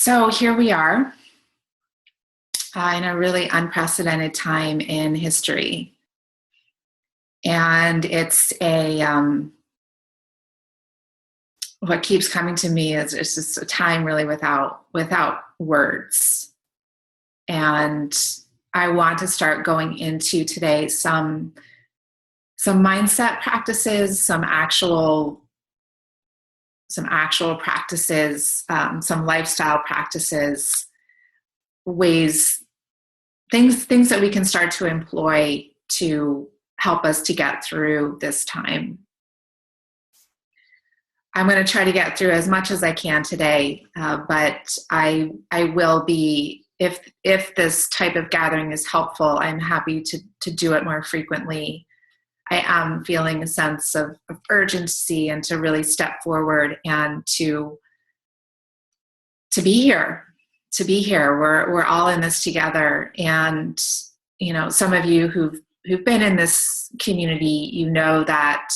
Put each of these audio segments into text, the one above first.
So here we are in a really unprecedented time in history. And it's what keeps coming to me is it's just a time really without words. And I want to start going into today some mindset practices, some actual practices, some lifestyle practices, ways, things that we can start to employ to help us to get through this time. I'm going to try to get through as much as I can today, but I will be, if this type of gathering is helpful, I'm happy to do it more frequently. I am feeling a sense of urgency and to really step forward and to be here. We're all in this together. And, some of you who've been in this community, you know that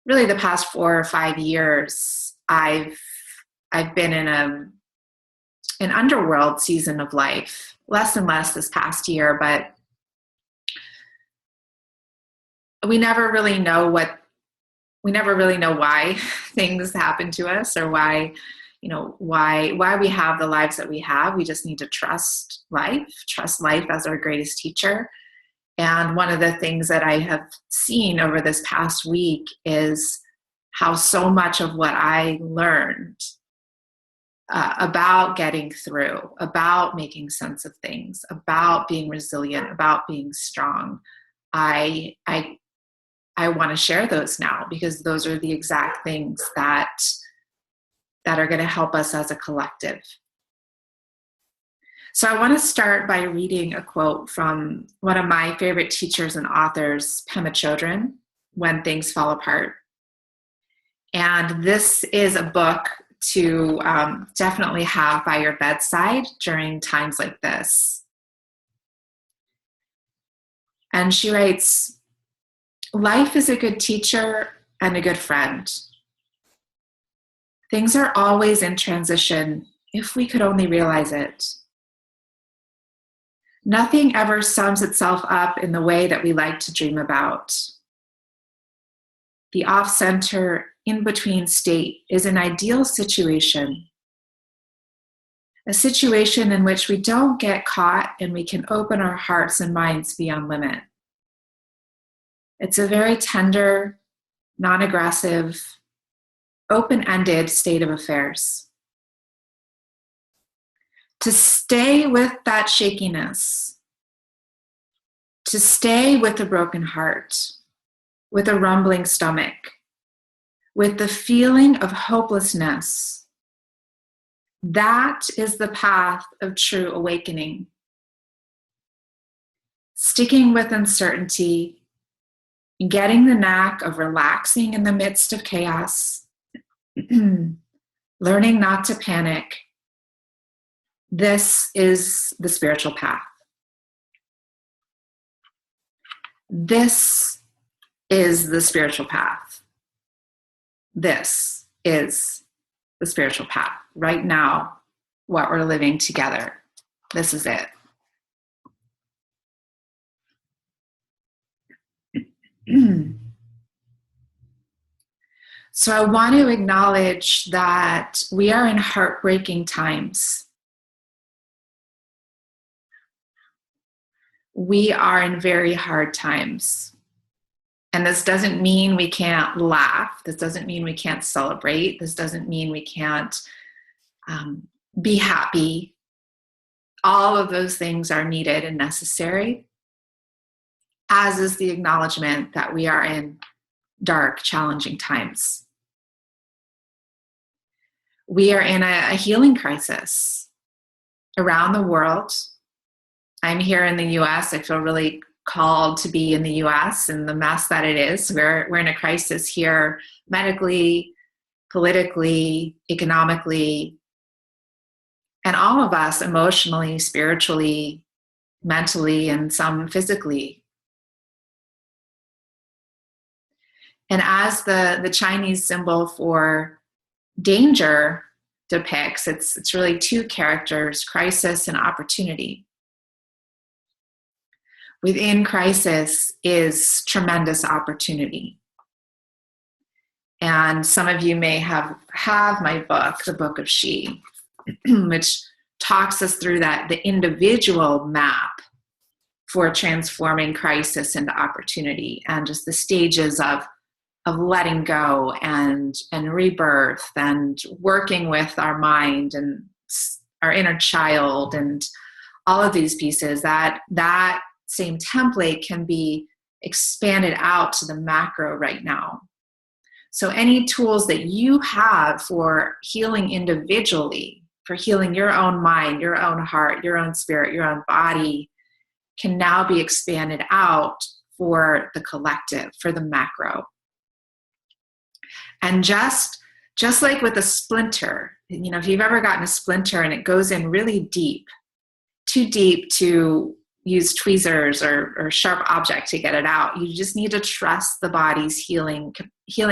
really the past 4 or 5 years, I've been in an underworld season of life, less and less this past year, but we never really know why things happen to us, or why we have the lives that we have. We just need to trust life as our greatest teacher. And one of the things that I have seen over this past week is how so much of what I learned about getting through, about making sense of things, about being resilient, about being strong, I want to share those now, because those are the exact things that are going to help us as a collective. So I want to start by reading a quote from one of my favorite teachers and authors, Pema Chodron, When Things Fall Apart. And this is a book to definitely have by your bedside during times like this. And she writes, "Life is a good teacher and a good friend. Things are always in transition if we could only realize it. Nothing ever sums itself up in the way that we like to dream about. The off-center, in-between state is an ideal situation, a situation in which we don't get caught and we can open our hearts and minds beyond limit. It's a very tender, non-aggressive, open-ended state of affairs. To stay with that shakiness, to stay with a broken heart, with a rumbling stomach, with the feeling of hopelessness, that is the path of true awakening. Sticking with uncertainty, getting the knack of relaxing in the midst of chaos, learning not to panic. This is the spiritual path. This is the spiritual path. This is the spiritual path. Right now, what we're living together. This is it. So I want to acknowledge that we are in heartbreaking times. We are in very hard times. And this doesn't mean we can't laugh. This doesn't mean we can't celebrate. This doesn't mean we can't be happy. All of those things are needed and necessary, as is the acknowledgement that we are in dark, challenging times. We are in a healing crisis around the world. I'm here in the US. I feel really called to be in the US and the mess that it is. We're in a crisis here, medically, politically, economically, and all of us emotionally, spiritually, mentally, and some physically. And as the Chinese symbol for danger, depicts. It's really two characters, crisis and opportunity. Within crisis is tremendous opportunity. And some of you may have my book, The Book of She, which talks us through the individual map for transforming crisis into opportunity, and just the stages of letting go and rebirth, and working with our mind and our inner child, and all of these pieces. That same template can be expanded out to the macro right now. So any tools that you have for healing individually, for healing your own mind, your own heart, your own spirit, your own body, can now be expanded out for the collective, for the macro. And just like with a splinter, if you've ever gotten a splinter and it goes in really deep, too deep to use tweezers or sharp object to get it out, you just need to trust the body's healing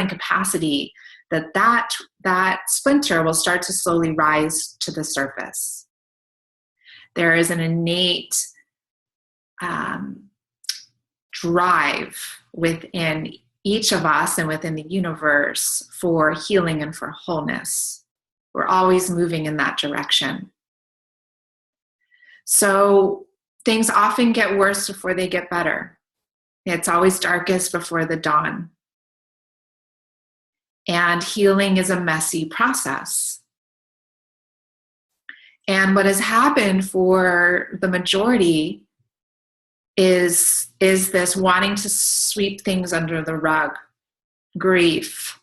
capacity, that splinter will start to slowly rise to the surface. There is an innate drive within each of us and within the universe for healing and for wholeness. We're always moving in that direction. So things often get worse before they get better. It's always darkest before the dawn. And healing is a messy process. And what has happened for the majority is this wanting to sweep things under the rug. Grief,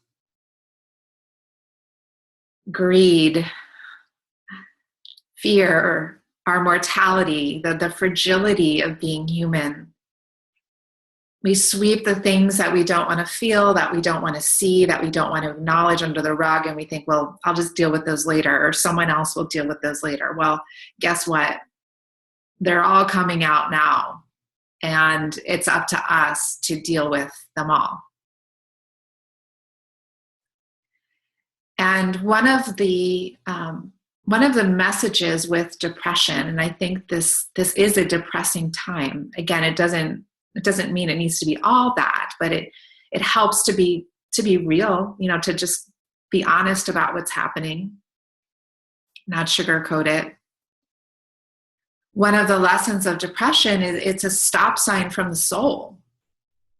greed, fear, our mortality, the fragility of being human. We sweep the things that we don't want to feel, that we don't want to see, that we don't want to acknowledge under the rug, and we think, well, I'll just deal with those later, or someone else will deal with those later. Well, guess what? They're all coming out now, and it's up to us to deal with them all. And one of the messages with depression, and I think this is a depressing time. Again, it doesn't mean it needs to be all that, but it helps to be real, to just be honest about what's happening, not sugarcoat it. One of the lessons of depression is it's a stop sign from the soul,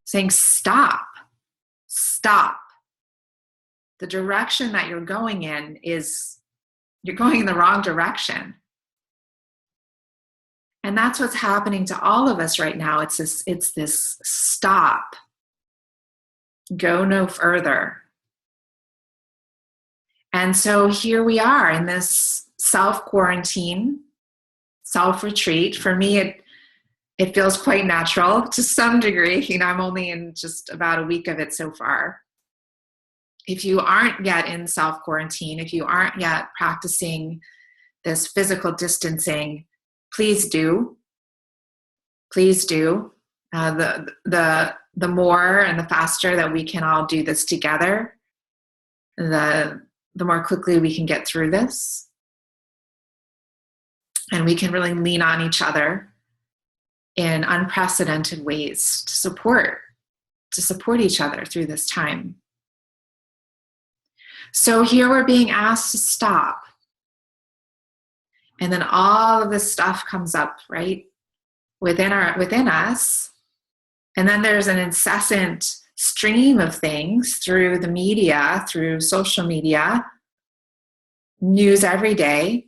saying stop. The direction that you're going in you're going in the wrong direction. And that's what's happening to all of us right now. It's this stop. Go no further. And so here we are in this self-quarantine, self-retreat. For me, it feels quite natural to some degree. I'm only in just about a week of it so far. If you aren't yet in self-quarantine, if you aren't yet practicing this physical distancing, please do. Please do. The more and the faster that we can all do this together, the more quickly we can get through this. And we can really lean on each other in unprecedented ways to support each other through this time. So here we're being asked to stop. And then all of this stuff comes up, right? Within us. And then there's an incessant stream of things through the media, through social media, news every day.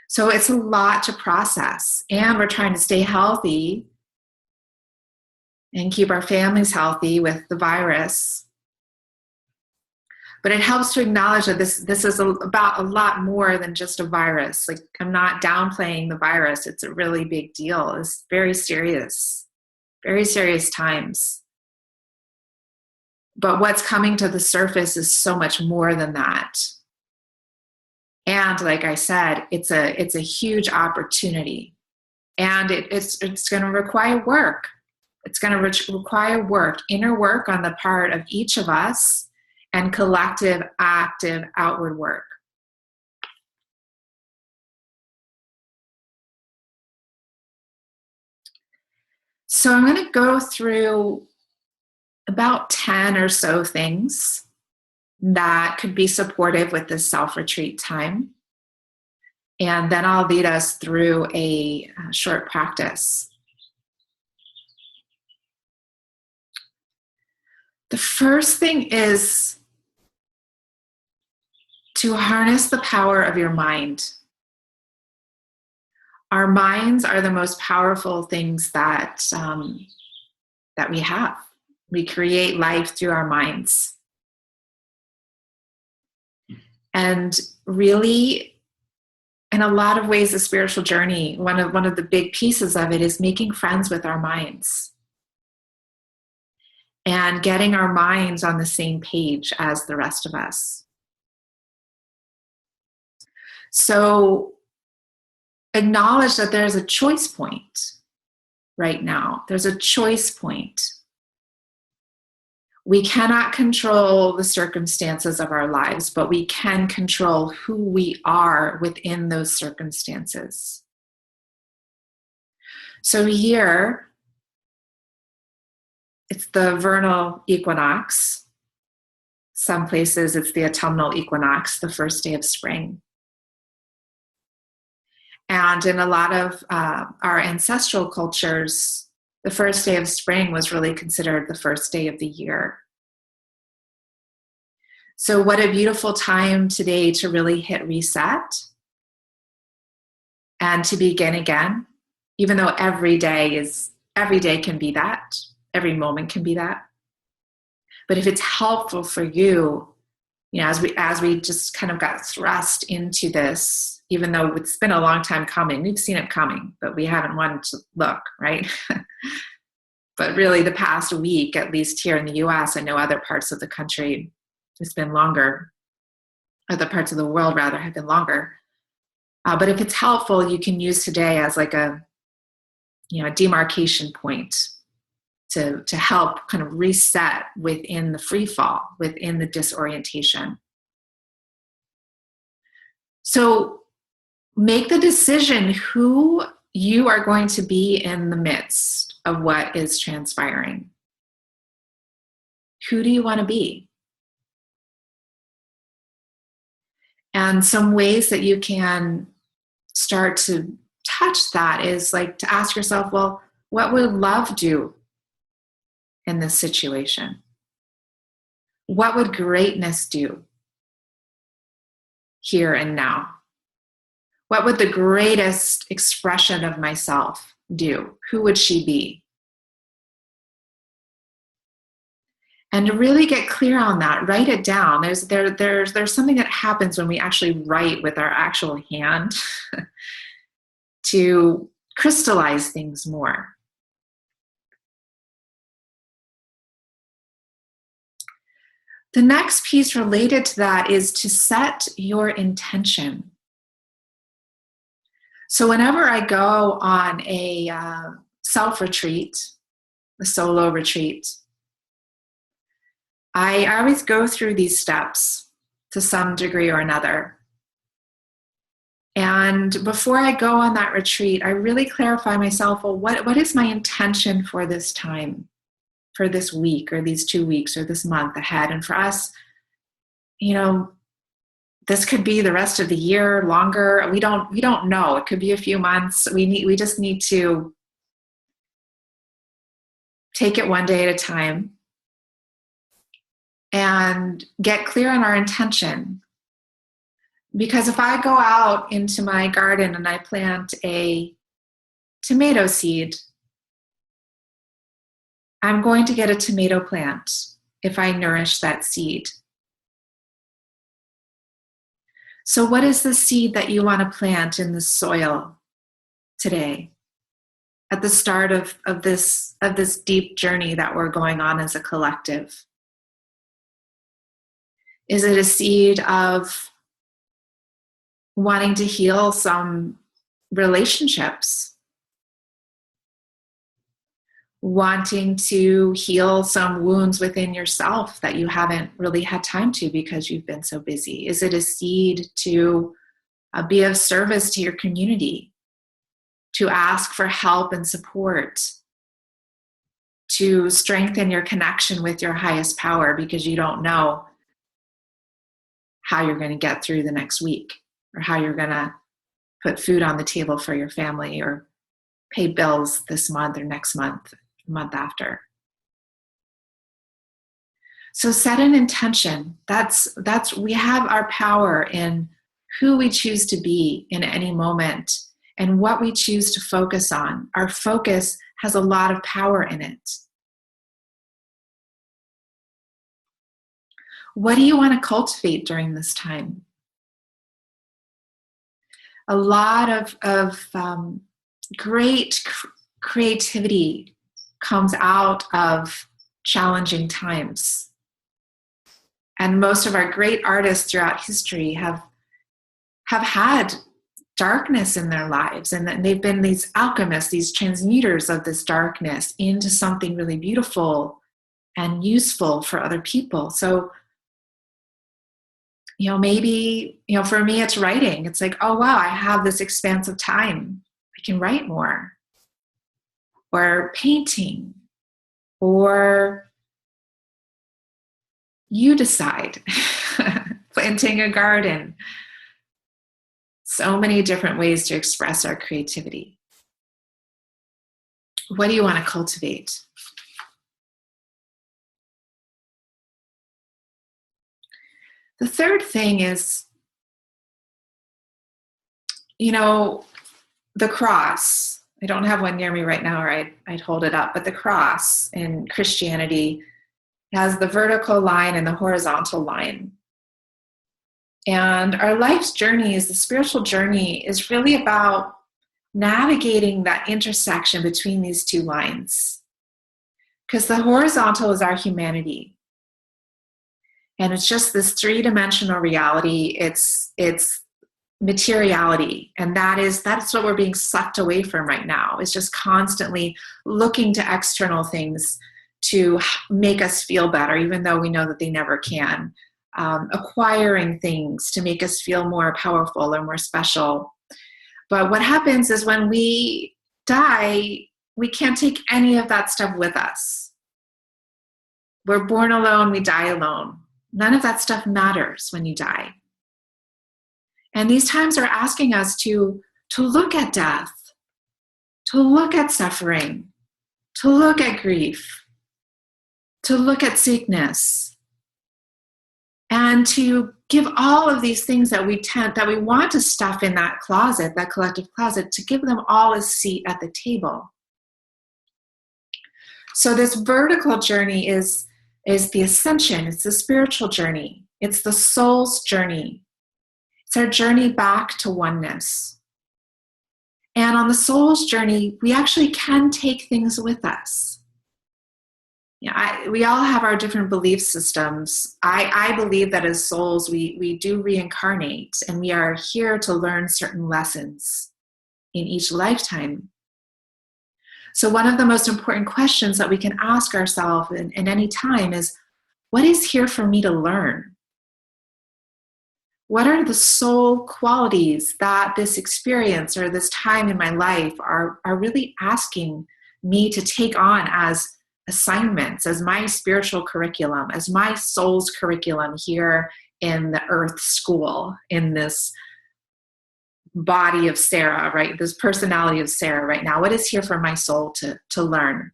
So it's a lot to process. And we're trying to stay healthy and keep our families healthy with the virus. But it helps to acknowledge that this is about a lot more than just a virus. Like, I'm not downplaying the virus. It's a really big deal. It's very serious times. But what's coming to the surface is so much more than that. And like I said, it's a huge opportunity. And it's going to require work. It's going to require work, inner work on the part of each of us, and collective, active, outward work. So I'm going to go through about 10 or so things that could be supportive with this self-retreat time. And then I'll lead us through a short practice. The first thing is to harness the power of your mind. Our minds are the most powerful things that we have. We create life through our minds. And really, in a lot of ways, the spiritual journey, one of the big pieces of it is making friends with our minds and getting our minds on the same page as the rest of us. So acknowledge that there's a choice point right now. There's a choice point. We cannot control the circumstances of our lives, but we can control who we are within those circumstances. So here, it's the vernal equinox. Some places it's the autumnal equinox, the first day of spring. And in a lot of our ancestral cultures, the first day of spring was really considered the first day of the year. So what a beautiful time today to really hit reset and to begin again, even though every day can be that, every moment can be that. But if it's helpful for you, as we just kind of got thrust into this, even though it's been a long time coming, we've seen it coming, but we haven't wanted to look, right? But really the past week, at least here in the US, I know other parts of the country, it's been longer. Other parts of the world, rather, have been longer. But if it's helpful, you can use today as like a demarcation point to help kind of reset within the free fall, within the disorientation. So make the decision who you are going to be in the midst of what is transpiring. Who do you want to be? And some ways that you can start to touch that is like to ask yourself, well, what would love do in this situation? What would greatness do here and now? What would the greatest expression of myself do? Who would she be? And to really get clear on that, write it down. There's something that happens when we actually write with our actual hand to crystallize things more. The next piece related to that is to set your intention. So whenever I go on a self-retreat, a solo retreat, I always go through these steps to some degree or another. And before I go on that retreat, I really clarify myself, well, what is my intention for this time, for this week or these 2 weeks or this month ahead? And for us, this could be the rest of the year, longer. We don't know. It could be a few months. We just need to take it one day at a time and get clear on our intention. Because if I go out into my garden and I plant a tomato seed, I'm going to get a tomato plant if I nourish that seed. So what is the seed that you want to plant in the soil today? At the start of this deep journey that we're going on as a collective? Is it a seed of wanting to heal some relationships? Wanting to heal some wounds within yourself that you haven't really had time to because you've been so busy? Is it a seed to be of service to your community, to ask for help and support to strengthen your connection with your highest power, because you don't know how you're going to get through the next week, or how you're going to put food on the table for your family, or pay bills this month or next month, month after. So set an intention. That's we have our power in who we choose to be in any moment and what we choose to focus on. Our focus has a lot of power in it. What do you want to cultivate during this time? A lot of great creativity comes out of challenging times. And most of our great artists throughout history have had darkness in their lives, and they've been these alchemists, these transmuters of this darkness into something really beautiful and useful for other people. So, maybe, for me, it's writing. It's like, oh, wow, I have this expanse of time. I can write more. Or painting. Or you decide. Planting a garden. So many different ways to express our creativity. What do you want to cultivate? The third thing is, the cross. I don't have one near me right now, or I'd hold it up, but the cross in Christianity has the vertical line and the horizontal line. And our life's journey, the spiritual journey, is really about navigating that intersection between these two lines. Because the horizontal is our humanity. And it's just this three-dimensional reality. It's materiality. And that's what we're being sucked away from right now. It's just constantly looking to external things to make us feel better, even though we know that they never can. Acquiring things to make us feel more powerful or more special. But what happens is when we die, we can't take any of that stuff with us. We're born alone, we die alone. None of that stuff matters when you die. And these times are asking us to look at death, to look at suffering, to look at grief, to look at sickness, and to give all of these things that we want to stuff in that closet, that collective closet, to give them all a seat at the table. So this vertical journey is the ascension. It's the spiritual journey. It's the soul's journey. It's our journey back to oneness. And on the soul's journey, we actually can take things with us. We all have our different belief systems. I believe that as souls, we do reincarnate, and we are here to learn certain lessons in each lifetime. So one of the most important questions that we can ask ourselves in any time is, what is here for me to learn? What are the soul qualities that this experience or this time in my life are really asking me to take on as assignments, as my spiritual curriculum, as my soul's curriculum here in the earth school, in this body of Sarah, right? This personality of Sarah right now. What is here for my soul to learn?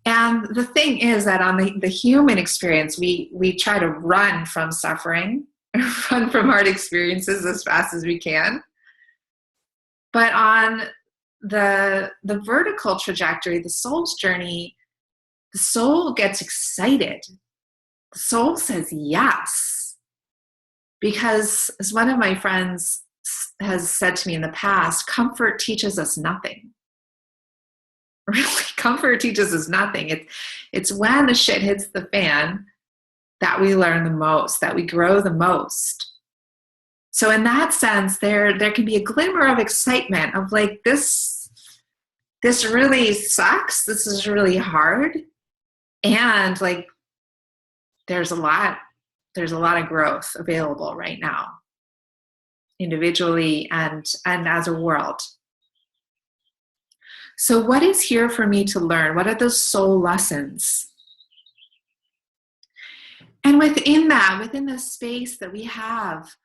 And the thing is that on the human experience, we try to run from suffering, run from hard experiences as fast as we can. But on the vertical trajectory, the soul's journey, the soul gets excited. The soul says yes. Because as one of my friends has said to me in the past, comfort teaches us nothing. Really, comfort teaches us nothing. It's when the shit hits the fan that we learn the most, that we grow the most. So in that sense, there can be a glimmer of excitement of like, this really sucks. This is really hard. And like, there's a lot of growth available right now, individually and as a world. So what is here for me to learn? What are those soul lessons? And within that, within the space that we have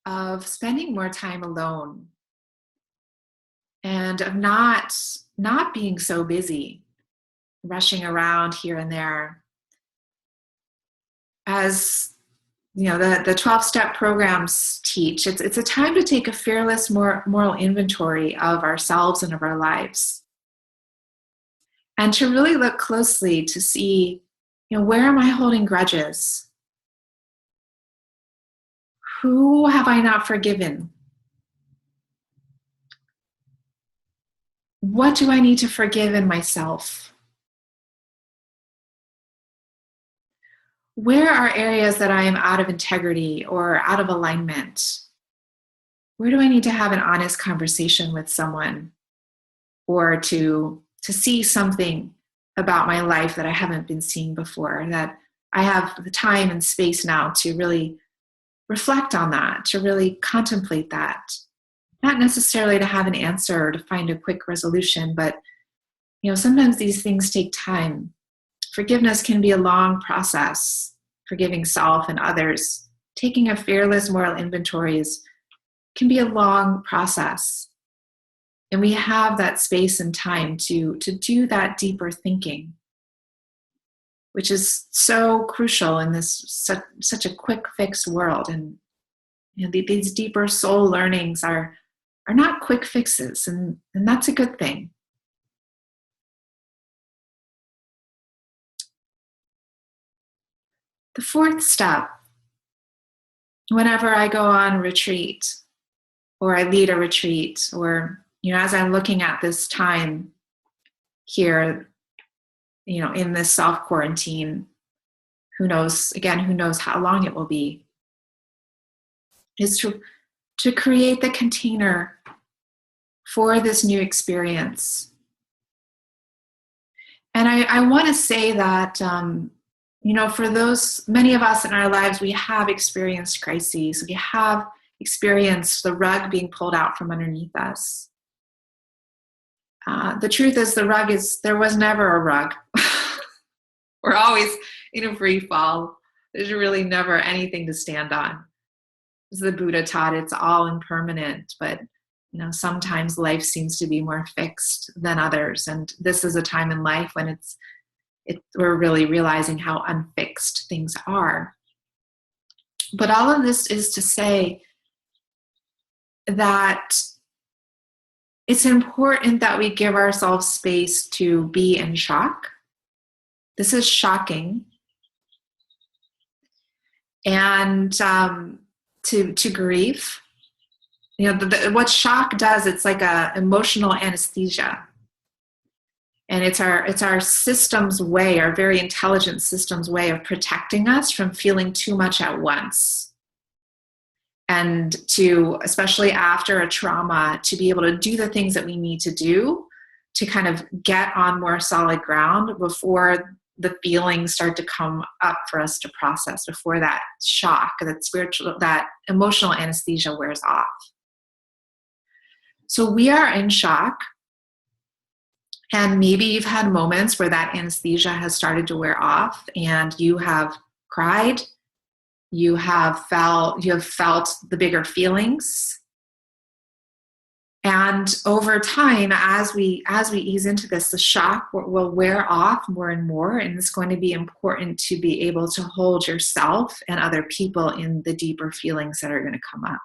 of spending more time alone and of not being so busy, rushing around here and there, as you know, the 12-step programs teach, it's a time to take a fearless moral inventory of ourselves and of our lives, and to really look closely to see, where am I holding grudges? Who have I not forgiven? What do I need to forgive in myself? Where are areas that I am out of integrity or out of alignment? Where do I need to have an honest conversation with someone, or to see something about my life that I haven't been seeing before, that I have the time and space now to really reflect on that, to really contemplate that? Not necessarily to have an answer or to find a quick resolution, but sometimes these things take time. Forgiveness can be a long process. Forgiving self and others, taking a fearless moral inventory can be a long process. And we have that space and time to do that deeper thinking, which is so crucial in this such a quick fix world. And these deeper soul learnings are not quick fixes, and that's a good thing. The fourth step, whenever I go on retreat, or I lead a retreat, or as I'm looking at this time here, in this self-quarantine, who knows how long it will be, is to create the container for this new experience. And I want to say that, for those, many of us in our lives, we have experienced crises. We have experienced the rug being pulled out from underneath us. The truth is, there was never a rug. We're always in a free fall. There's really never anything to stand on. As the Buddha taught, it's all impermanent, but sometimes life seems to be more fixed than others. And this is a time in life when we're really realizing how unfixed things are. But all of this is to say that it's important that we give ourselves space to be in shock. This is shocking. And to grieve. What shock does, it's like a emotional anesthesia. And it's our system's way, our very intelligent system's way of protecting us from feeling too much at once. And especially after a trauma, to be able to do the things that we need to do to kind of get on more solid ground before the feelings start to come up for us to process, before that shock, that emotional anesthesia wears off. So we are in shock. And maybe you've had moments where that anesthesia has started to wear off, and you have cried, you have felt the bigger feelings. And over time, as we ease into this, the shock will wear off more and more, and it's going to be important to be able to hold yourself and other people in the deeper feelings that are going to come up.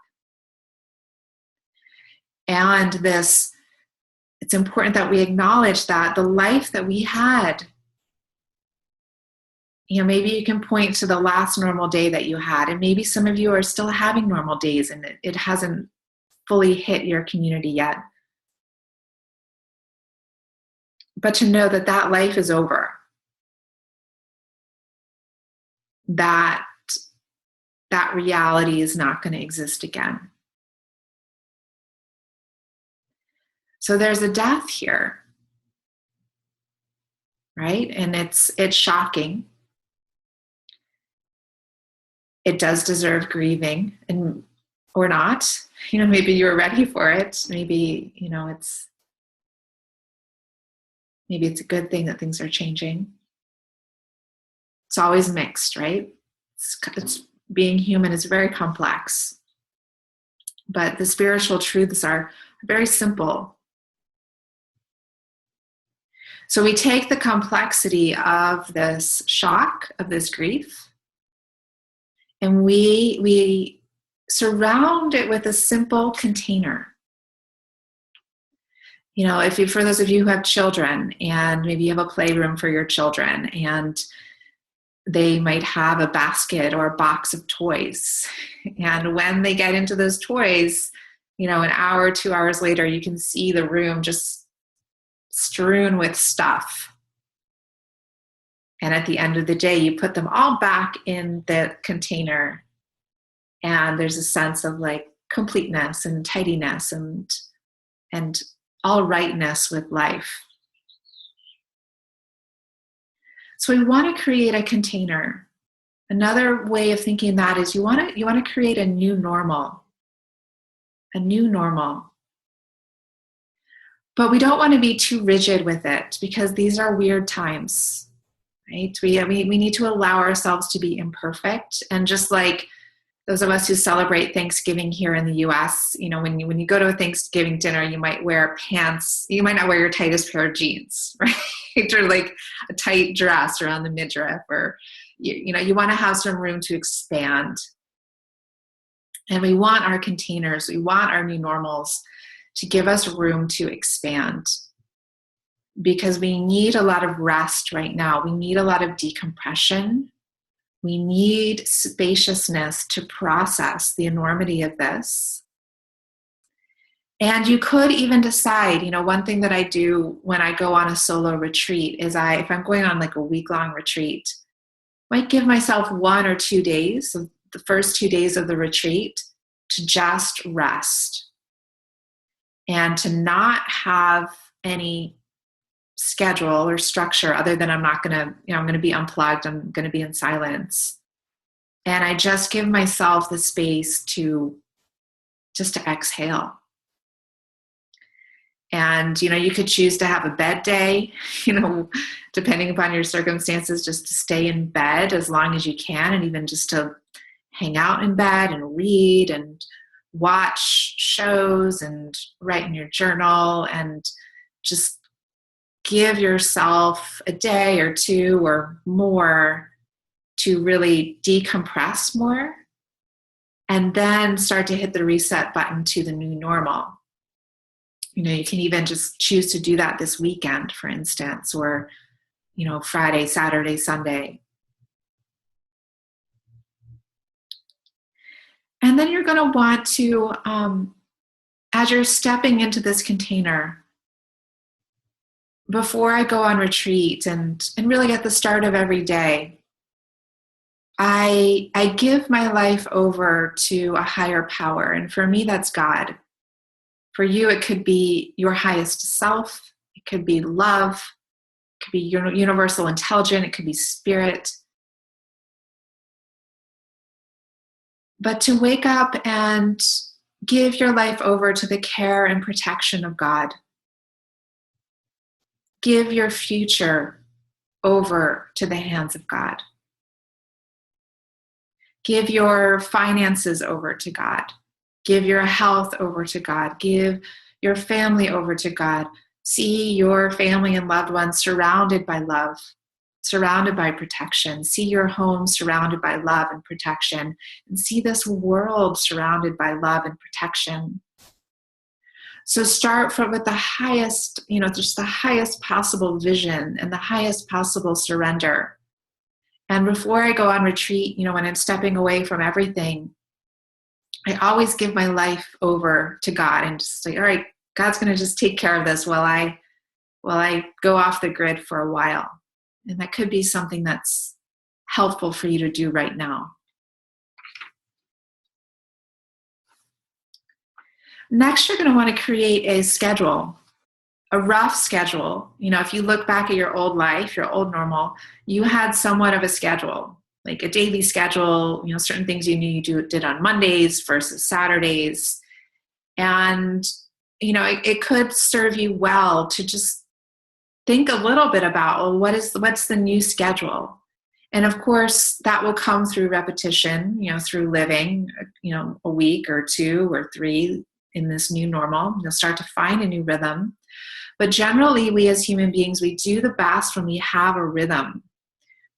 And it's important that we acknowledge that the life that we had, maybe you can point to the last normal day that you had, and maybe some of you are still having normal days and it hasn't fully hit your community yet. But to know that life is over, that reality is not going to exist again. So there's a death here, right? And it's shocking. It does deserve grieving, or not. Maybe you were ready for it. Maybe, Maybe it's a good thing that things are changing. It's always mixed, right? It's being human is very complex. But the spiritual truths are very simple. So we take the complexity of this shock, of this grief, and we surround it with a simple container. You know, for those of you who have children, and maybe you have a playroom for your children, and they might have a basket or a box of toys. And when they get into those toys, you know, an hour, 2 hours later, you can see the room just strewn with stuff. And at the end of the day, you put them all back in the container, and there's a sense of like completeness and tidiness and all rightness with life. So we want to create a container. Another way of thinking that is you want to create a new normal. A new normal. But we don't want to be too rigid with it, because these are weird times, right? We need to allow ourselves to be imperfect. And just like those of us who celebrate Thanksgiving here in the US, you know, when you go to a Thanksgiving dinner, you might wear pants. You might not wear your tightest pair of jeans, right? Or like a tight dress around the midriff, or you know, you want to have some room to expand. And we want our containers, we want our new normals to give us room to expand, because we need a lot of rest right now. We need a lot of decompression. We need spaciousness to process the enormity of this. And you could even decide, you know, one thing that I do when I go on a solo retreat is if I'm going on like a week-long retreat, I might give myself 1 or 2 days, of the first 2 days of the retreat, to just rest and to not have any schedule or structure other than I'm going to be unplugged. I'm going to be in silence. And I just give myself the space to exhale. And, you know, you could choose to have a bed day, you know, depending upon your circumstances, just to stay in bed as long as you can, and even just to hang out in bed and read and watch shows and write in your journal, and just give yourself a day or 2 or more to really decompress more, and then start to hit the reset button to the new normal. You know, you can even just choose to do that this weekend, for instance, or, you know, Friday, Saturday, Sunday. And then you're going to want to, as you're stepping into this container, before I go on retreat and really at the start of every day, I give my life over to a higher power. And for me, that's God. For you, it could be your highest self. It could be love. It could be universal intelligence. It could be spirit. But to wake up and give your life over to the care and protection of God. Give your future over to the hands of God. Give your finances over to God. Give your health over to God. Give your family over to God. See your family and loved ones surrounded by love, surrounded by protection. See your home surrounded by love and protection. And see this world surrounded by love and protection. So start with the highest, you know, just the highest possible vision and the highest possible surrender. And before I go on retreat, you know, when I'm stepping away from everything, I always give my life over to God and just say, all right, God's going to just take care of this while I go off the grid for a while. And that could be something that's helpful for you to do right now. Next, you're going to want to create a schedule, a rough schedule. You know, if you look back at your old life, your old normal, you had somewhat of a schedule, like a daily schedule, you know, certain things you knew you did on Mondays versus Saturdays. And, you know, it could serve you well to just think a little bit about, well, what's the new schedule? And of course, that will come through repetition, through living, a week or 2 or 3 in this new normal. You'll start to find a new rhythm. But generally, we as human beings, we do the best when we have a rhythm,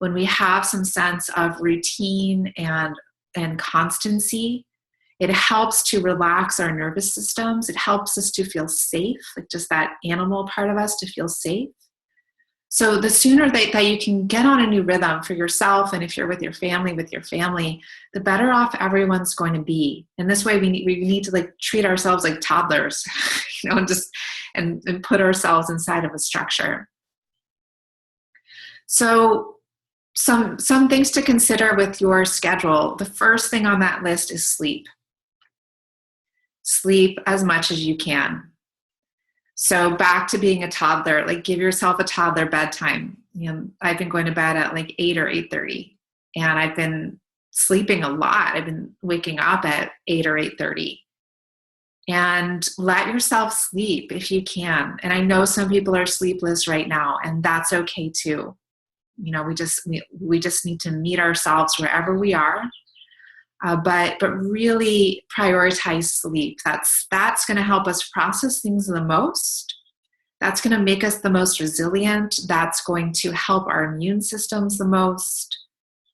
when we have some sense of routine and constancy. It helps to relax our nervous systems. It helps us to feel safe, like just that animal part of us to feel safe. So the sooner that you can get on a new rhythm for yourself, and if you're with your family, the better off everyone's going to be. And this way we need to like treat ourselves like toddlers, and put ourselves inside of a structure. So some things to consider with your schedule. The first thing on that list is sleep. Sleep as much as you can. So back to being a toddler, like give yourself a toddler bedtime. I've been going to bed at like 8 or 8:30, and I've been sleeping a lot. I've been waking up at 8 or 8:30. And let yourself sleep if you can. And I know some people are sleepless right now, and that's okay too. We just need to meet ourselves wherever we are. But really prioritize sleep. That's going to help us process things the most. That's going to make us the most resilient. That's going to help our immune systems the most.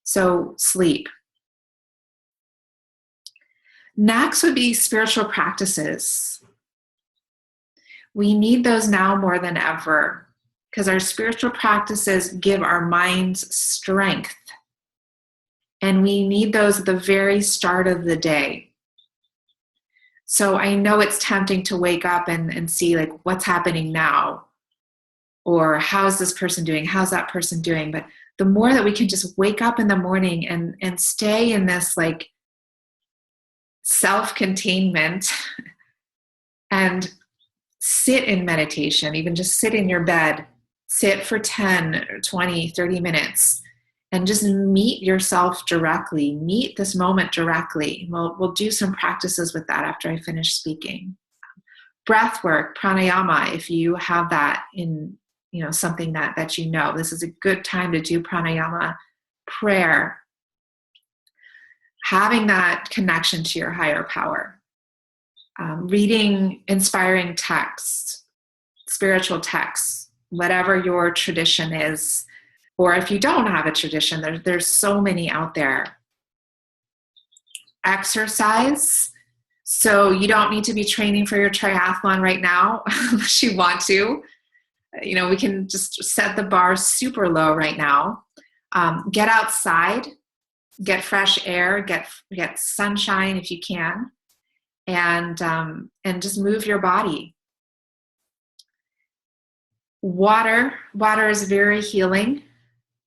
So sleep. Next would be spiritual practices. We need those now more than ever, because our spiritual practices give our minds strength. And we need those at the very start of the day. So I know it's tempting to wake up and see like what's happening now, or how's this person doing? How's that person doing? But the more that we can just wake up in the morning and stay in this like self-containment and sit in meditation, even just sit in your bed, sit for 10, 20, 30 minutes. And just meet yourself directly. Meet this moment directly. We'll do some practices with that after I finish speaking. Breath work, pranayama, if you have that in something that this is a good time to do pranayama. Prayer. Having that connection to your higher power. Reading inspiring texts, spiritual texts, whatever your tradition is. Or if you don't have a tradition, there's so many out there. Exercise. So you don't need to be training for your triathlon right now unless you want to. We can just set the bar super low right now. Get outside, get fresh air, get sunshine if you can, and just move your body. Water is very healing.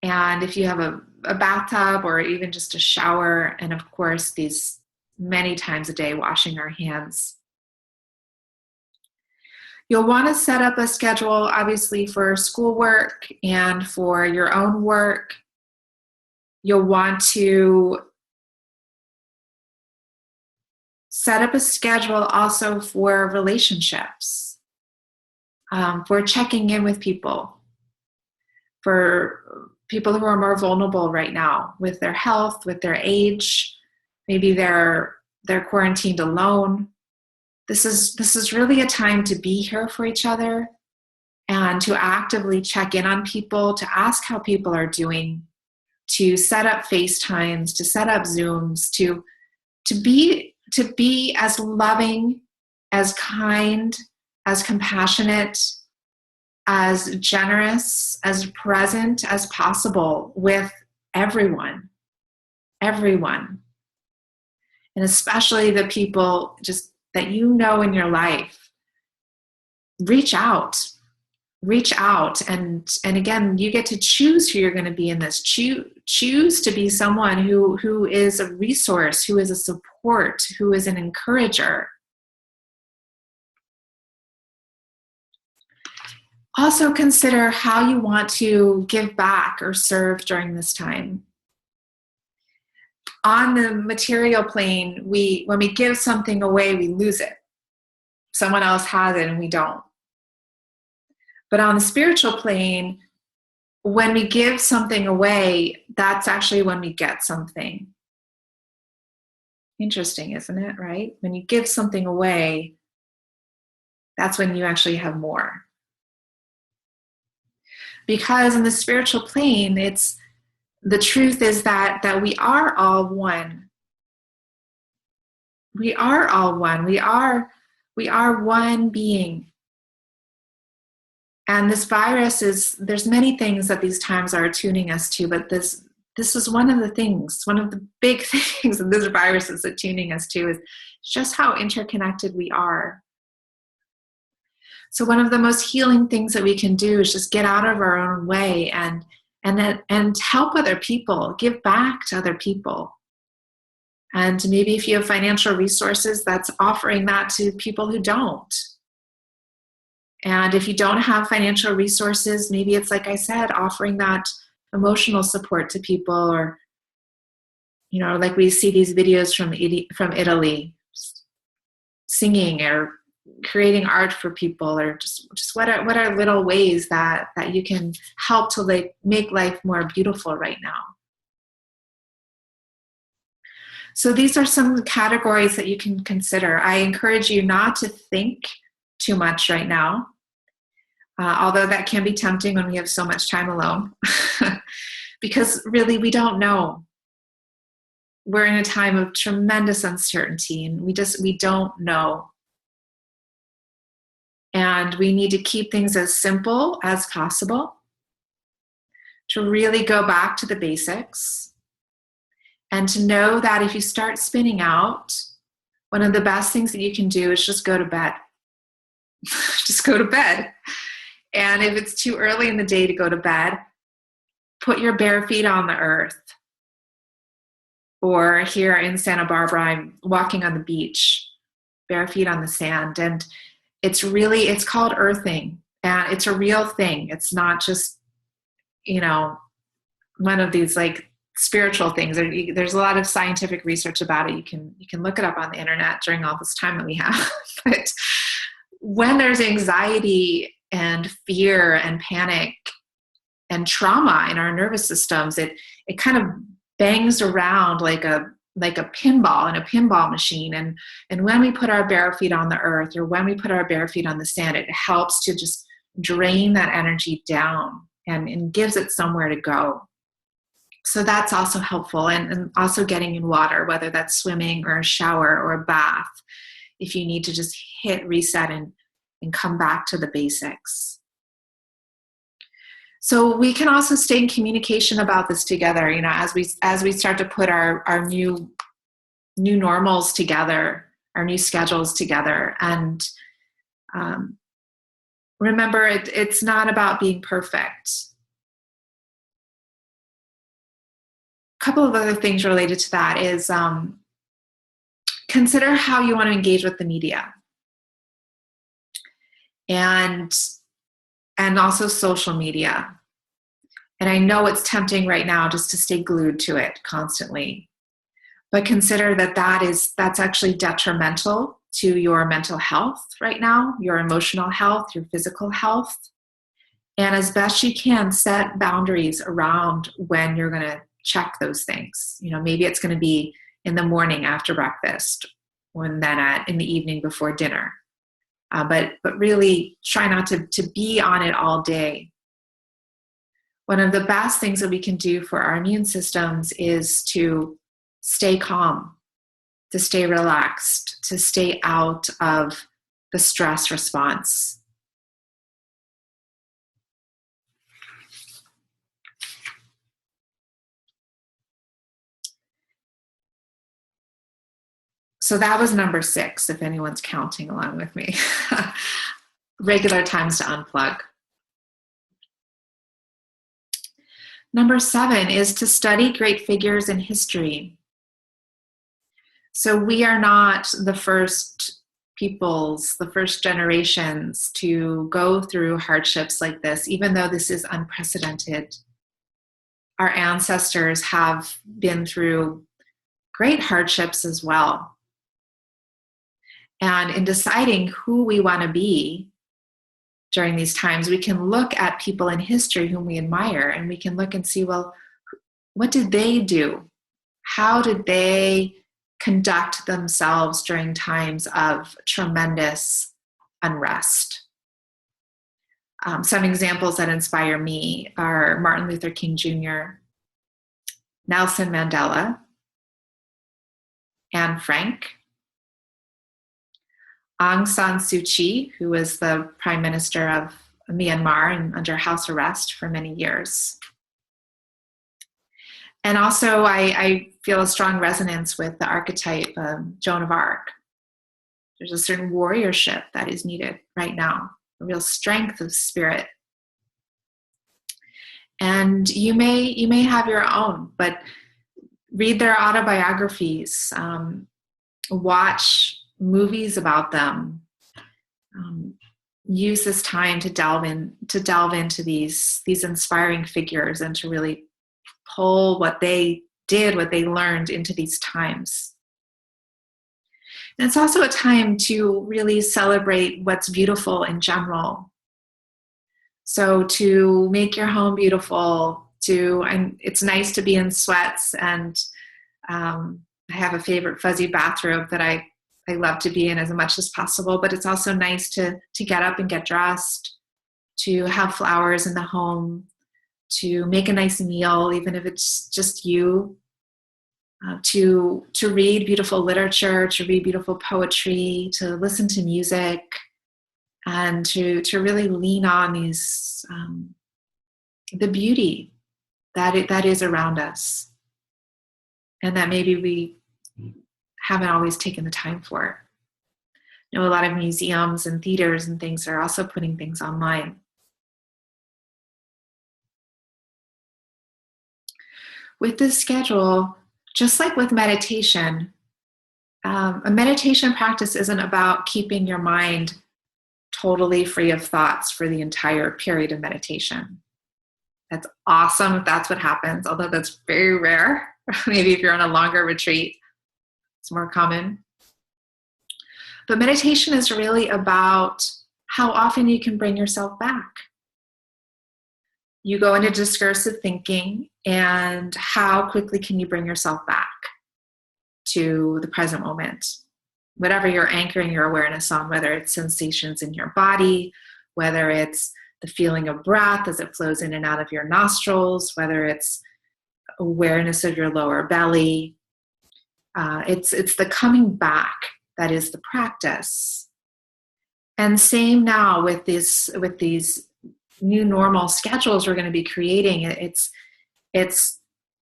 And if you have a bathtub or even just a shower, and of course these many times a day washing our hands. You'll want to set up a schedule obviously for schoolwork and for your own work. You'll want to set up a schedule also for relationships, for checking in with people, for people who are more vulnerable right now with their health, with their age. Maybe they're quarantined alone. This is really a time to be here for each other and to actively check in on people, to ask how people are doing, to set up FaceTimes, to set up Zooms, to be as loving, as kind, as compassionate, as generous, as present as possible with everyone. And especially the people just that in your life. Reach out. And again, you get to choose who you're going to be in this. Choose to be someone who is a resource, who is a support, who is an encourager. Also consider how you want to give back or serve during this time. On the material plane, when we give something away, we lose it. Someone else has it and we don't. But on the spiritual plane, when we give something away, that's actually when we get something. Interesting, isn't it? Right? When you give something away, that's when you actually have more. Because in the spiritual plane, it's the truth is that we are all one. We are all one. We are one being. And this virus there's many things that these times are attuning us to, but this is one of the things, one of the big things that this virus is attuning us to is just how interconnected we are. So one of the most healing things that we can do is just get out of our own way and help other people, give back to other people. And maybe if you have financial resources, that's offering that to people who don't. And if you don't have financial resources, maybe it's, like I said, offering that emotional support to people, or, like we see these videos from Italy, singing or creating art for people, or just what are little ways that you can help to make life more beautiful right now. So these are some categories that you can consider. I encourage you not to think too much right now, although that can be tempting when we have so much time alone, because really we don't know. We're in a time of tremendous uncertainty, and we don't know. And we need to keep things as simple as possible, to really go back to the basics, and to know that if you start spinning out, one of the best things that you can do is just go to bed. Just go to bed. And if it's too early in the day to go to bed, put your bare feet on the earth. Or here in Santa Barbara, I'm walking on the beach, bare feet on the sand. And it's called earthing. And it's a real thing. It's not just, one of these spiritual things. There's a lot of scientific research about it. You can look it up on the internet during all this time that we have. But when there's anxiety and fear and panic and trauma in our nervous systems, it kind of bangs around like a pinball in a pinball machine. And when we put our bare feet on the earth, or when we put our bare feet on the sand, it helps to just drain that energy down and gives it somewhere to go. So that's also helpful. And also getting in water, whether that's swimming or a shower or a bath, if you need to just hit reset and come back to the basics. So we can also stay in communication about this together, as we start to put our new normals together, our new schedules together. And remember, it's not about being perfect. A couple of other things related to that is consider how you want to engage with the media. And also social media. And I know it's tempting right now just to stay glued to it constantly. But consider that's actually detrimental to your mental health right now, your emotional health, your physical health. And as best you can, set boundaries around when you're going to check those things. Maybe it's going to be in the morning after breakfast, and then in the evening before dinner. But really try not to be on it all day. One of the best things that we can do for our immune systems is to stay calm, to stay relaxed, to stay out of the stress response. So that was number 6, if anyone's counting along with me. Regular times to unplug. Number 7 is to study great figures in history. So we are not the first peoples, the first generations to go through hardships like this, even though this is unprecedented. Our ancestors have been through great hardships as well. And in deciding who we want to be, during these times. We can look at people in history whom we admire, and we can look and see, well, what did they do? How did they conduct themselves during times of tremendous unrest? Some examples that inspire me are Martin Luther King Jr., Nelson Mandela, Anne Frank, Aung San Suu Kyi, who was the Prime Minister of Myanmar and under house arrest for many years. And also, I feel a strong resonance with the archetype Joan of Arc. There's a certain warriorship that is needed right now, a real strength of spirit. And you may have your own, but read their autobiographies, watch movies about them, use this time to delve into these inspiring figures and to really pull what they did, what they learned into these times. And it's also a time to really celebrate what's beautiful in general. So to make your home beautiful, and it's nice to be in sweats, and I have a favorite fuzzy bathrobe that I love to be in as much as possible, but it's also nice to get up and get dressed, to have flowers in the home, to make a nice meal, even if it's just you, to read beautiful literature, to read beautiful poetry, to listen to music, and to really lean on these the beauty that is around us, and that maybe we haven't always taken the time for. You know, a lot of museums and theaters and things are also putting things online. With this schedule, just like with meditation, a meditation practice isn't about keeping your mind totally free of thoughts for the entire period of meditation. That's awesome if that's what happens, although that's very rare. Maybe if you're on a longer retreat, it's more common. But meditation is really about how often you can bring yourself back. You go into discursive thinking, and how quickly can you bring yourself back to the present moment? Whatever you're anchoring your awareness on, whether it's sensations in your body, whether it's the feeling of breath as it flows in and out of your nostrils, whether it's awareness of your lower belly. It's the coming back that is the practice. And same now with these new normal schedules we're going to be creating. It's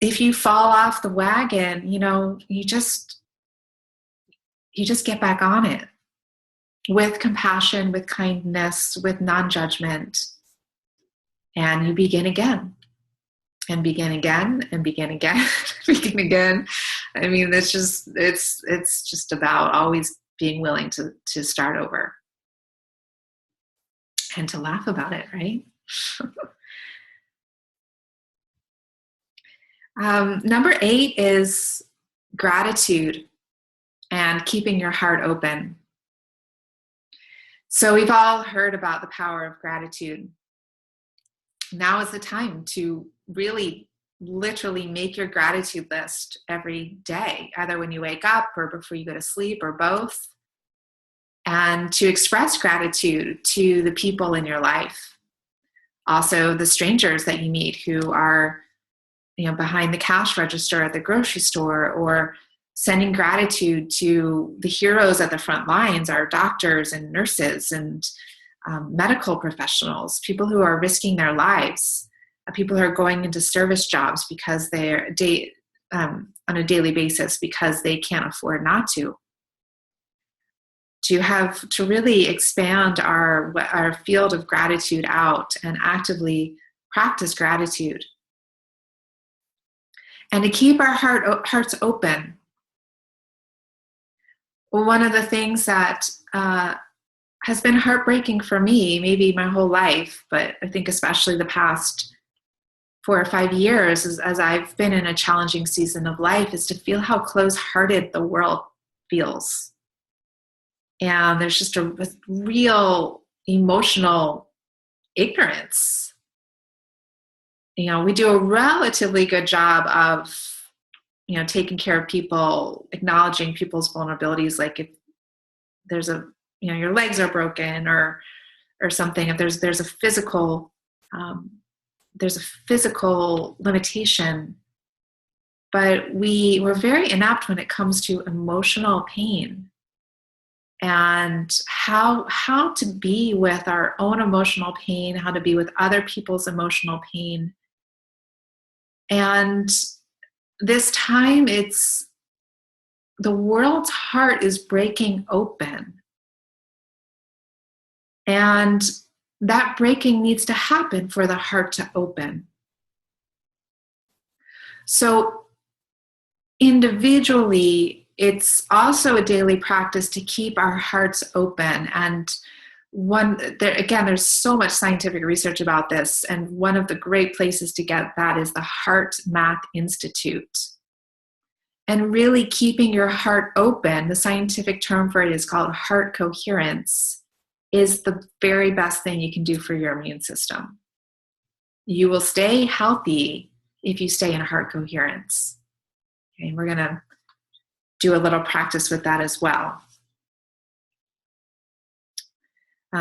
if you fall off the wagon, you just get back on it with compassion, with kindness, with non-judgment, and you begin again. And begin again, and begin again, begin again. I mean, it's just about always being willing to start over and to laugh about it, right? Number 8 is gratitude and keeping your heart open. So we've all heard about the power of gratitude. Now is the time to really literally make your gratitude list every day, either when you wake up or before you go to sleep or both, and to express gratitude to the people in your life. Also, the strangers that you meet who are, behind the cash register at the grocery store, or sending gratitude to the heroes at the front lines, our doctors and nurses and medical professionals, people who are risking their lives, people who are going into service jobs because they're on a daily basis because they can't afford not to. To really expand our field of gratitude out and actively practice gratitude. And to keep our hearts open. One of the things that has been heartbreaking for me, maybe my whole life, but I think especially the past 4 or 5 years as I've been in a challenging season of life, is to feel how close-hearted the world feels. And there's just a real emotional ignorance. We do a relatively good job of, taking care of people, acknowledging people's vulnerabilities. Like if there's your legs are broken or something, if there's a physical limitation, but we're very inept when it comes to emotional pain and how to be with our own emotional pain, how to be with other people's emotional pain. And this time the world's heart is breaking open. And that breaking needs to happen for the heart to open. So individually, it's also a daily practice to keep our hearts open. And there's so much scientific research about this. And one of the great places to get that is the Heart Math Institute. And really keeping your heart open, the scientific term for it is called heart coherence, is the very best thing you can do for your immune system. You will stay healthy if you stay in heart coherence. Okay, and we're going to do a little practice with that as well.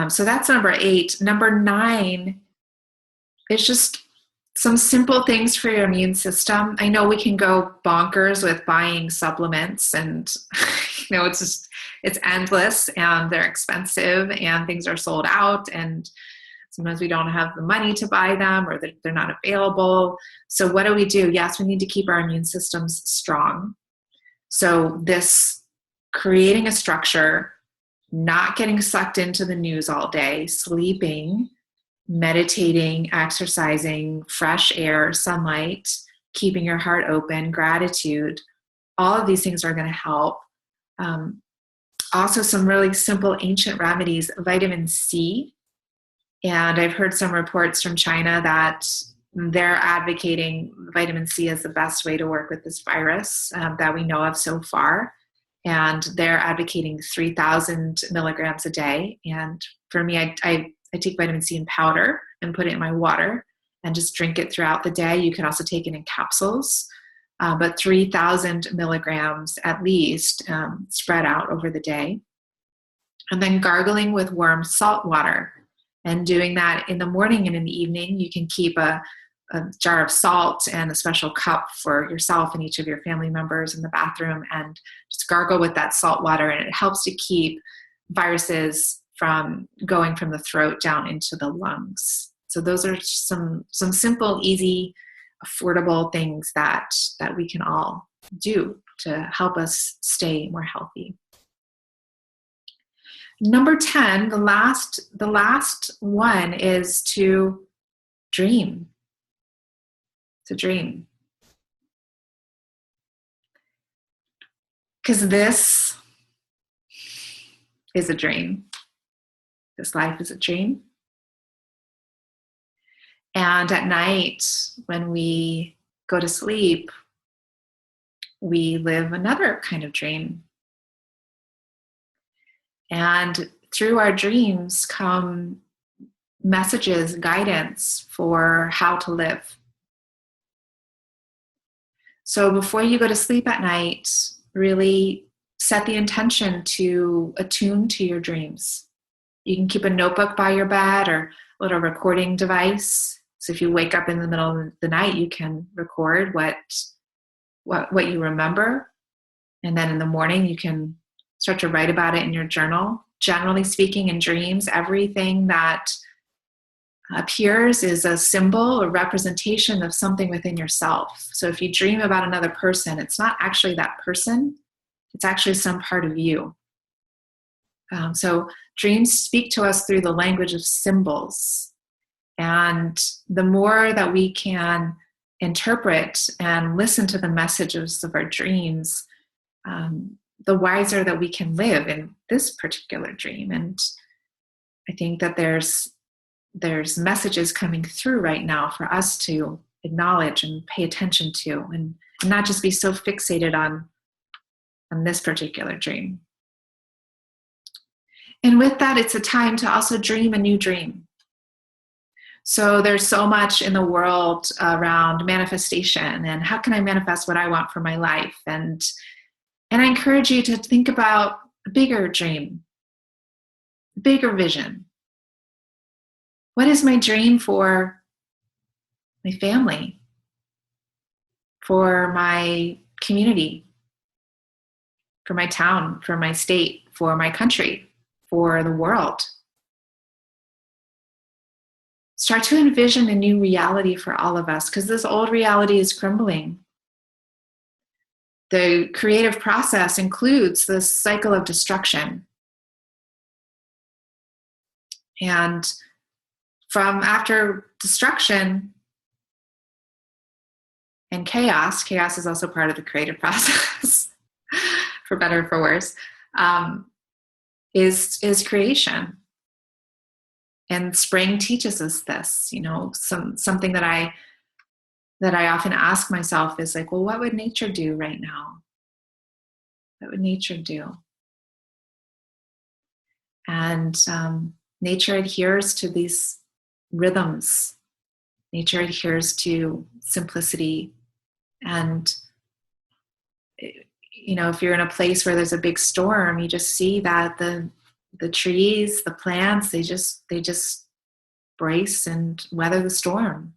So that's number 8. Number 9 is just some simple things for your immune system. I know we can go bonkers with buying supplements, and it's endless, and they're expensive, and things are sold out, and sometimes we don't have the money to buy them, or they're not available. So what do? Yes, we need to keep our immune systems strong. So this creating a structure, not getting sucked into the news all day, sleeping, meditating, exercising, fresh air, sunlight, keeping your heart open, gratitude, all of these things are going to help. Also, some really simple ancient remedies, vitamin C. And I've heard some reports from China that they're advocating vitamin C as the best way to work with this virus that we know of so far. And they're advocating 3,000 milligrams a day. And for me, I take vitamin C in powder and put it in my water and just drink it throughout the day. You can also take it in capsules, but 3,000 milligrams at least spread out over the day. And then gargling with warm salt water and doing that in the morning and in the evening. You can keep a jar of salt and a special cup for yourself and each of your family members in the bathroom, and just gargle with that salt water, and it helps to keep viruses from going from the throat down into the lungs. So those are some simple, easy, affordable things that we can all do to help us stay more healthy. Number 10, the last one is to dream. To dream. Because this is a dream. This life is a dream. And at night, when we go to sleep, we live another kind of dream. And through our dreams come messages, guidance for how to live. So before you go to sleep at night, really set the intention to attune to your dreams. You can keep a notebook by your bed or a little recording device. So if you wake up in the middle of the night, you can record what you remember. And then in the morning, you can start to write about it in your journal. Generally speaking, in dreams, everything that appears is a symbol or representation of something within yourself. So if you dream about another person, it's not actually that person. It's actually some part of you. So dreams speak to us through the language of symbols. And the more that we can interpret and listen to the messages of our dreams, the wiser that we can live in this particular dream. And I think that there's messages coming through right now for us to acknowledge and pay attention to, and not just be so fixated on this particular dream. And with that, it's a time to also dream a new dream. So there's so much in the world around manifestation and how can I manifest what I want for my life? And I encourage you to think about a bigger dream, bigger vision. What is my dream for my family, for my community, for my town, for my state, for my country, for the world? Start to envision a new reality for all of us, because this old reality is crumbling. The creative process includes this cycle of destruction. And from after destruction and chaos is also part of the creative process, for better or for worse, is creation. And spring teaches us this, something that I often ask myself is like, well, what would nature do right now? What would nature do? And nature adheres to these rhythms. Nature adheres to simplicity. And, if you're in a place where there's a big storm, you just see that the trees, the plants, they just brace and weather the storm.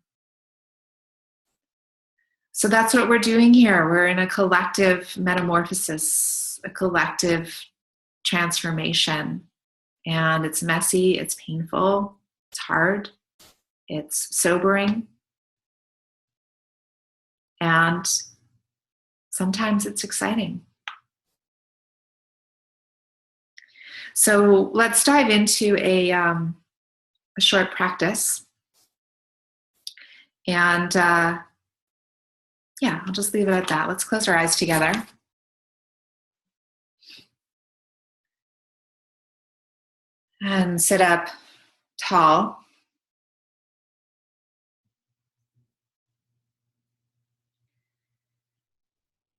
So that's what we're doing here. We're in a collective metamorphosis, a collective transformation. And it's messy, it's painful, it's hard, it's sobering. And sometimes it's exciting. So let's dive into a short practice. And I'll just leave it at that. Let's close our eyes together. And sit up tall.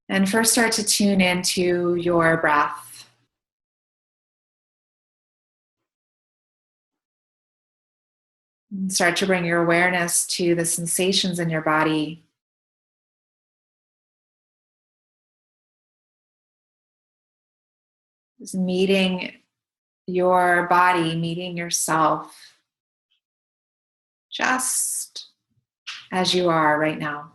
And first start to tune into your breath. And start to bring your awareness to the sensations in your body. Just meeting your body, meeting yourself, just as you are right now.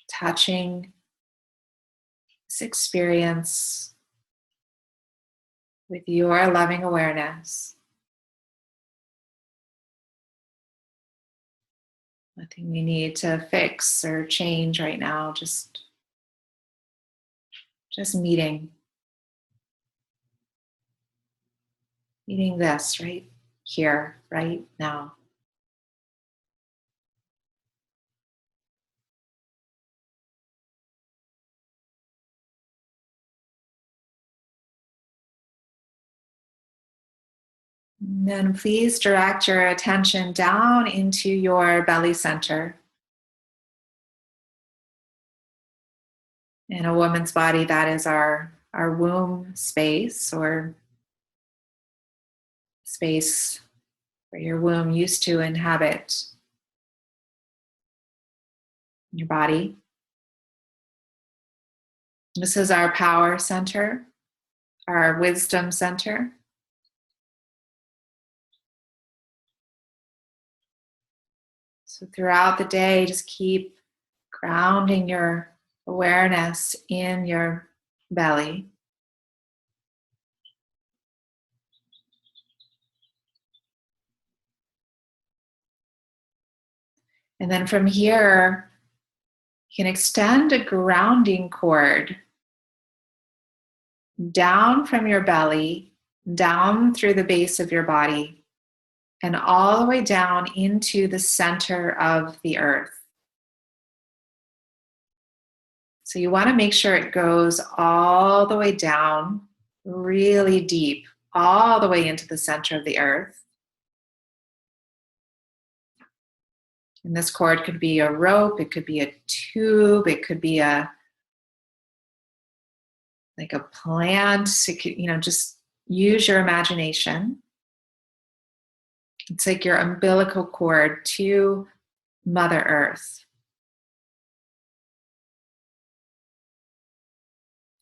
Touching this experience with your loving awareness. Nothing you need to fix or change right now, just meeting this right here, right now. And then please direct your attention down into your belly center. In a woman's body, that is our womb space, or space where your womb used to inhabit your body. This is our power center, our wisdom center. So throughout the day, just keep grounding your awareness in your belly. And then from here, you can extend a grounding cord down from your belly, down through the base of your body, and all the way down into the center of the earth. So you want to make sure it goes all the way down, really deep, all the way into the center of the earth. And this cord could be a rope, it could be a tube, it could be a like a plant. Just use your imagination. It's like your umbilical cord to Mother Earth.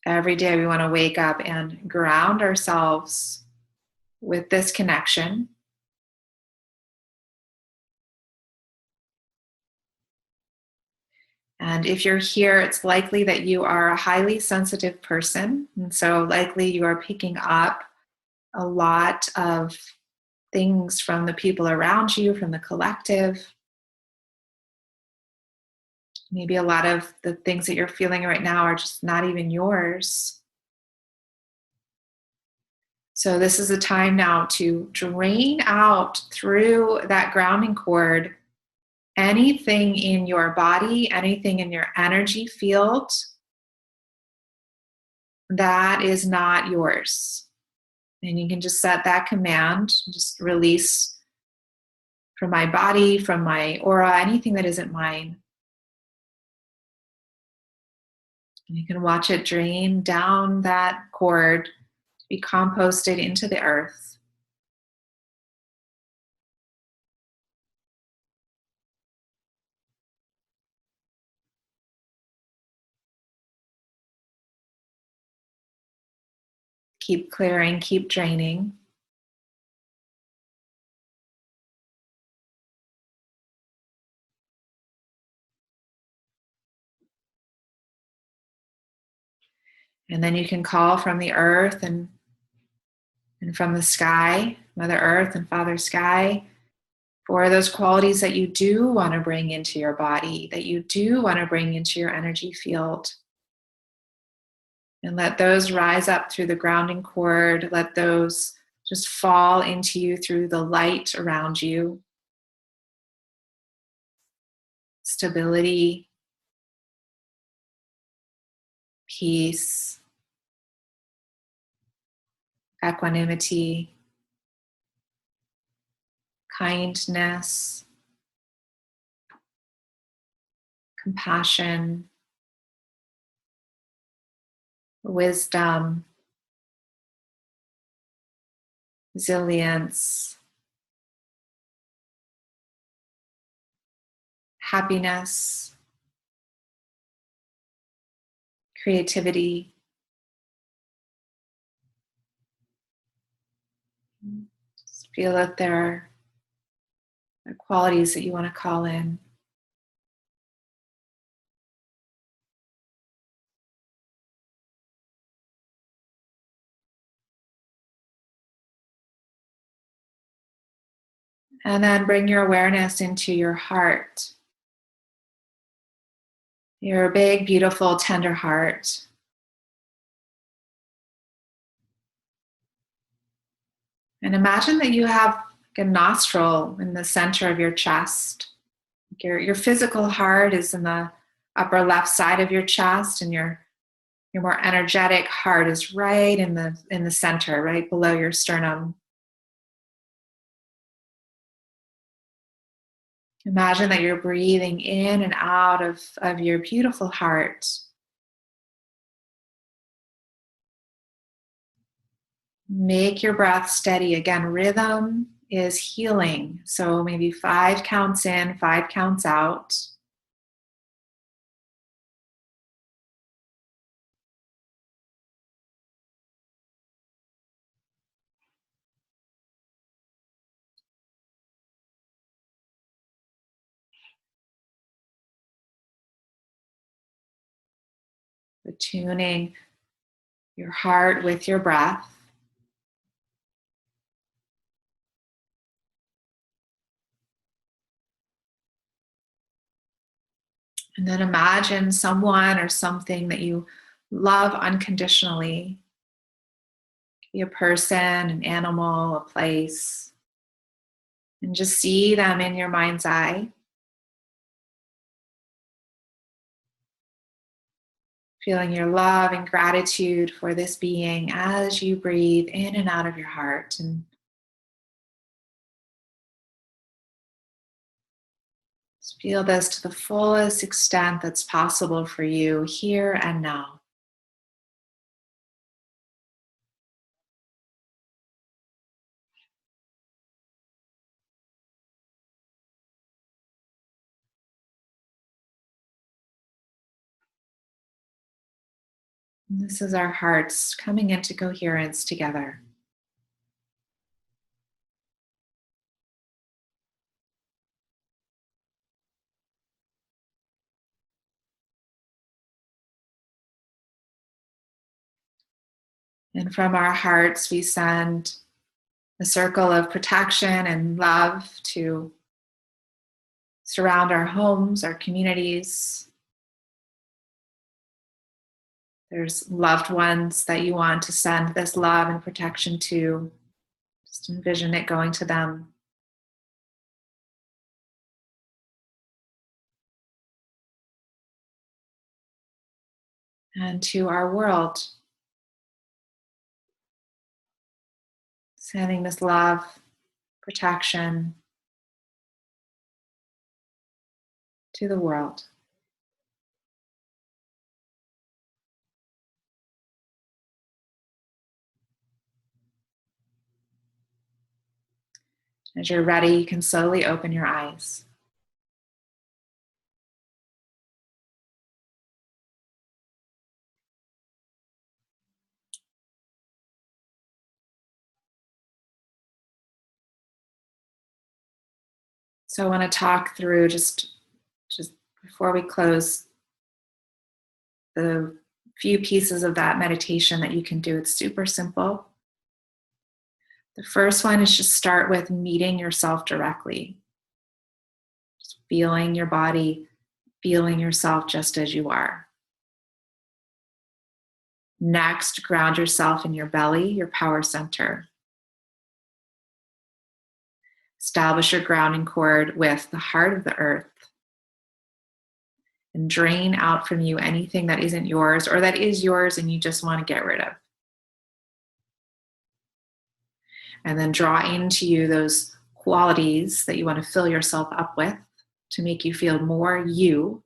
Every day we want to wake up and ground ourselves with this connection. And if you're here, it's likely that you are a highly sensitive person. And so likely you are picking up a lot of things from the people around you, from the collective. Maybe a lot of the things that you're feeling right now are just not even yours. So this is a time now to drain out through that grounding cord anything in your body, anything in your energy field that is not yours. And you can just set that command, just release from my body, from my aura, anything that isn't mine. And you can watch it drain down that cord to be composted into the earth. Keep clearing, keep draining. And then you can call from the earth and from the sky, Mother Earth and Father Sky, for those qualities that you do want to bring into your body, that you do want to bring into your energy field. And let those rise up through the grounding cord. Let those just fall into you through the light around you. Stability, peace, equanimity, kindness, compassion, wisdom, resilience, happiness, creativity. Just feel that there are qualities that you want to call in. And then bring your awareness into your heart. Your big, beautiful, tender heart. And imagine that you have like a nostril in the center of your chest. Your physical heart is in the upper left side of your chest, and your more energetic heart is right in the center, right below your sternum. Imagine that you're breathing in and out of your beautiful heart. Make your breath steady. Again, rhythm is healing. So maybe 5 counts in, 5 counts out. Attuning your heart with your breath. And then imagine someone or something that you love unconditionally. It could be a person, an animal, a place. And just see them in your mind's eye. Feeling your love and gratitude for this being as you breathe in and out of your heart. And just feel this to the fullest extent that's possible for you here and now. And this is our hearts coming into coherence together. And from our hearts, we send a circle of protection and love to surround our homes, our communities. There's loved ones that you want to send this love and protection to. Just envision it going to them. And to our world, sending this love, protection to the world. As you're ready, you can slowly open your eyes. So I want to talk through just before we close the few pieces of that meditation that you can do. It's super simple. The first one is just start with meeting yourself directly. Just feeling your body, feeling yourself just as you are. Next, ground yourself in your belly, your power center. Establish your grounding cord with the heart of the earth. And drain out from you anything that isn't yours or that is yours and you just want to get rid of. And then draw into you those qualities that you want to fill yourself up with to make you feel more you,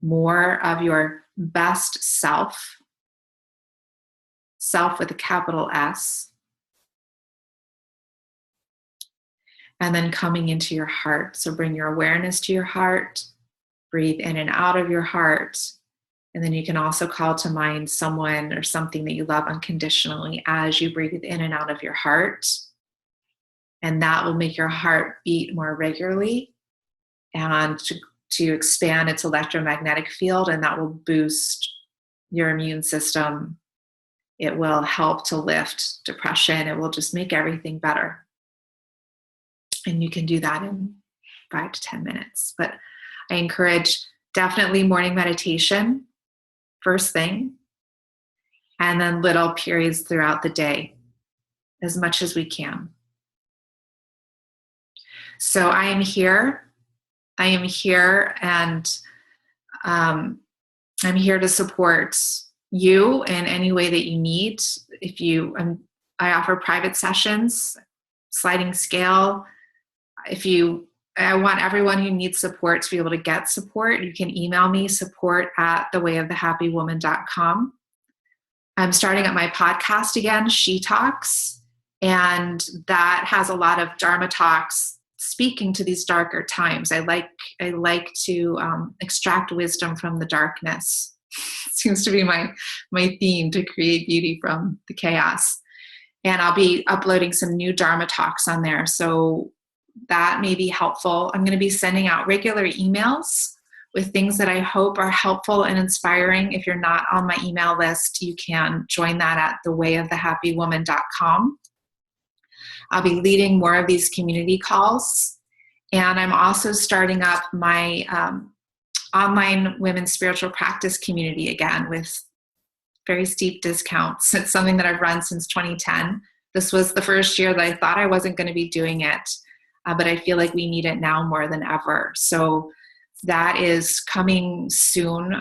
more of your best self, self with a capital S. And then coming into your heart. So bring your awareness to your heart. Breathe in and out of your heart. And then you can also call to mind someone or something that you love unconditionally as you breathe in and out of your heart. And that will make your heart beat more regularly and to expand its electromagnetic field, and that will boost your immune system. It will help to lift depression. It will just make everything better. And you can do that in 5 to 10 minutes. But I encourage definitely morning meditation, first thing, and then little periods throughout the day, as much as we can. So I am here, and I'm here to support you in any way that you need. I offer private sessions, sliding scale. I want everyone who needs support to be able to get support. You can email me, support@thewayofthehappywoman.com. I'm starting up my podcast again, She Talks, and that has a lot of Dharma talks speaking to these darker times. I like to extract wisdom from the darkness. It seems to be my theme, to create beauty from the chaos. And I'll be uploading some new Dharma talks on there. So that may be helpful. I'm going to be sending out regular emails with things that I hope are helpful and inspiring. If you're not on my email list, you can join that at thewayofthehappywoman.com. I'll be leading more of these community calls. And I'm also starting up my online women's spiritual practice community again with very steep discounts. It's something that I've run since 2010. This was the first year that I thought I wasn't going to be doing it. But I feel like we need it now more than ever. So that is coming soon,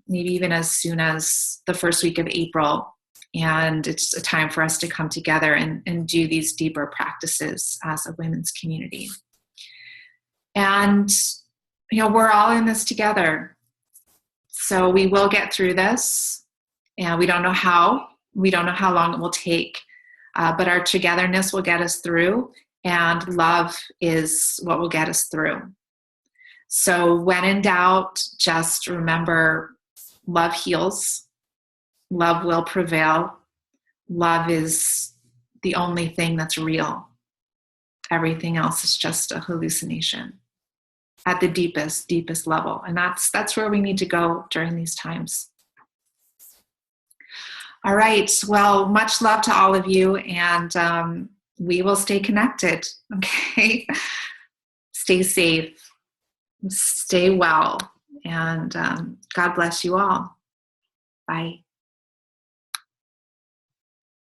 maybe even as soon as the first week of April. And it's a time for us to come together and do these deeper practices as a women's community. And, we're all in this together. So we will get through this. And we don't know how. We don't know how long it will take. But our togetherness will get us through. And love is what will get us through. So when in doubt, just remember, love heals. Love will prevail. Love is the only thing that's real. Everything else is just a hallucination at the deepest level. And that's where we need to go during these times. All right. Well, much love to all of you, and we will stay connected. Okay. Stay safe, stay well, and God bless you all. Bye.